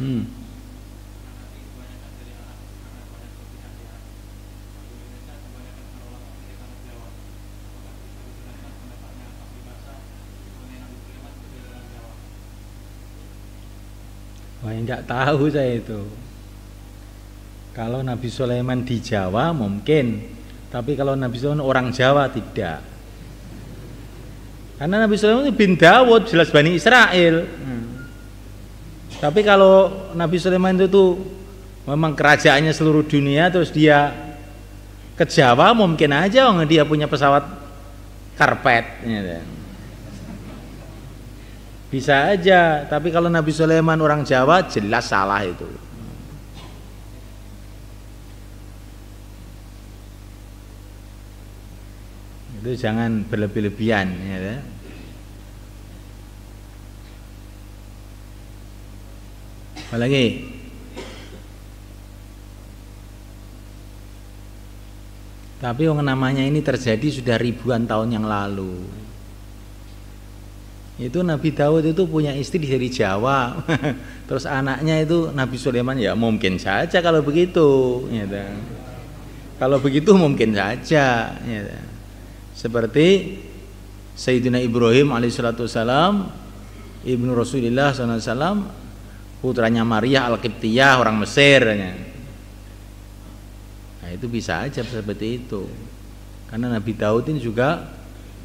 Hmm. Wah, enggak tahu saya itu. Kalau Nabi Sulaiman di Jawa mungkin, tapi kalau Nabi Sulaiman orang Jawa tidak. Karena Nabi Sulaiman itu bin Dawud, jelas Bani Israel. Tapi kalau Nabi Sulaiman itu memang kerajaannya seluruh dunia, terus dia ke Jawa mungkin aja, dia punya pesawat karpet. Bisa aja, tapi kalau Nabi Sulaiman orang Jawa jelas salah itu. Itu jangan berlebih-lebihan, ya. Apalagi? Tapi yang namanya ini terjadi sudah ribuan tahun yang lalu. Itu Nabi Daud itu punya istri dari Jawa. Terus anaknya itu Nabi Sulaiman, ya mungkin saja kalau begitu, ya. Kalau begitu mungkin saja, ya. Seperti Sayyidina Ibrahim alaihissalam, ibnu Rasulullah SAW, putranya Maria Al-Qibtiyah orang Mesir. Nah itu bisa aja seperti itu. Karena Nabi Daud ini juga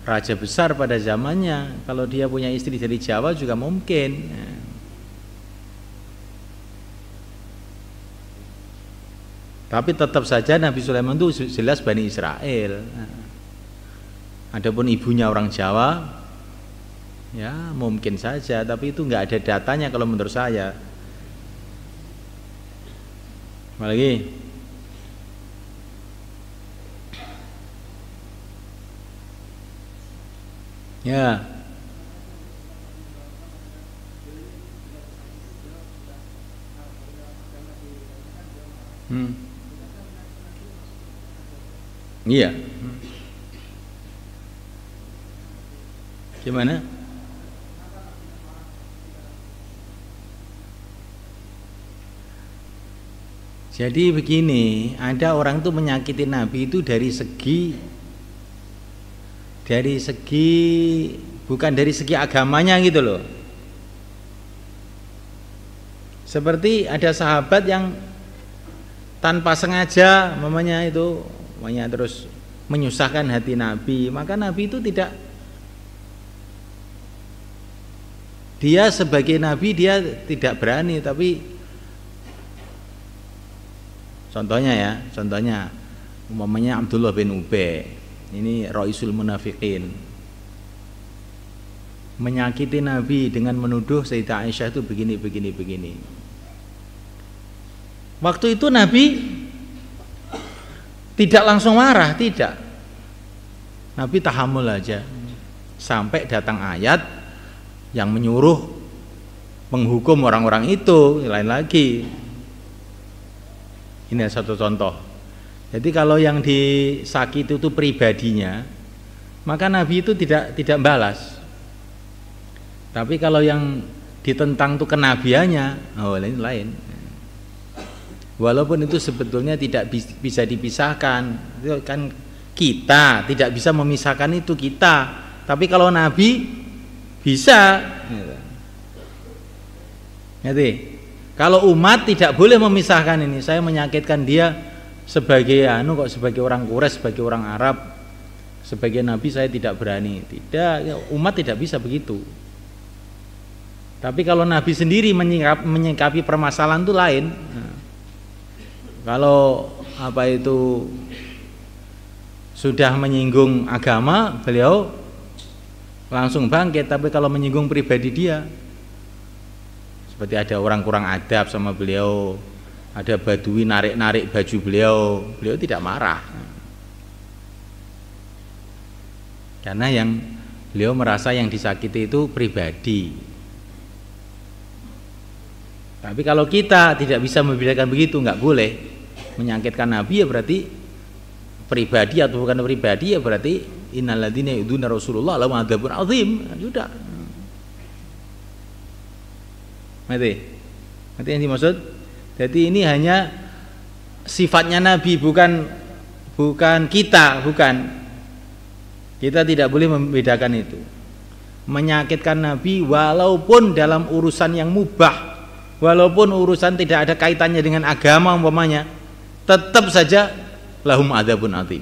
raja besar pada zamannya. Kalau dia punya istri dari Jawa juga mungkin. Tapi tetap saja Nabi Sulaiman itu jelas Bani Israel. Adapun ibunya orang Jawa, ya mungkin saja, tapi itu nggak ada datanya kalau menurut saya. Apa lagi? Ya. Iya. Gimana? Jadi begini, ada orang tuh menyakiti Nabi itu dari segi bukan dari segi agamanya gitu loh. Seperti ada sahabat yang tanpa sengaja terus menyusahkan hati Nabi, maka Nabi itu dia sebagai Nabi dia tidak berani. Tapi contohnya umpamanya Abdullah bin Ubay, ini Raisul Munafiqin, menyakiti Nabi dengan menuduh Sayyidah Aisyah itu begini. Waktu itu Nabi tidak langsung marah, tidak. Nabi tahammul aja sampai datang ayat yang menyuruh menghukum orang-orang itu. Lain lagi. Ini satu contoh. Jadi kalau yang disakiti itu pribadinya, maka Nabi itu tidak balas. Tapi kalau yang ditentang itu kenabiannya, lain. Walaupun itu sebetulnya tidak bisa dipisahkan. Itu kan kita tidak bisa memisahkan itu kita. Tapi kalau Nabi bisa. Ngerti? Kalau umat tidak boleh memisahkan ini. Saya menyakitkan dia sebagai sebagai orang Quraisy, sebagai orang Arab, sebagai Nabi saya tidak berani. Tidak, umat tidak bisa begitu. Tapi kalau Nabi sendiri menyikapi permasalahan itu lain. Kalau sudah menyinggung agama, beliau langsung bangkit. Tapi kalau menyinggung pribadi dia, seperti ada orang kurang adab sama beliau, ada badui narik-narik baju beliau tidak marah. Karena yang beliau merasa yang disakiti itu pribadi. Tapi kalau kita tidak bisa membedakan begitu, nggak boleh menyakitkan Nabi, ya berarti pribadi atau bukan pribadi, ya berarti innalladzina yu'dzuna Rasulullah lahum adzabun azim. Sudah. Mati. Nanti yang dimaksud, jadi ini hanya sifatnya Nabi, bukan kita, bukan. Kita tidak boleh membedakan itu. Menyakitkan Nabi walaupun dalam urusan yang mubah, walaupun urusan tidak ada kaitannya dengan agama umpamanya, tetap saja lahum adzabun adzim.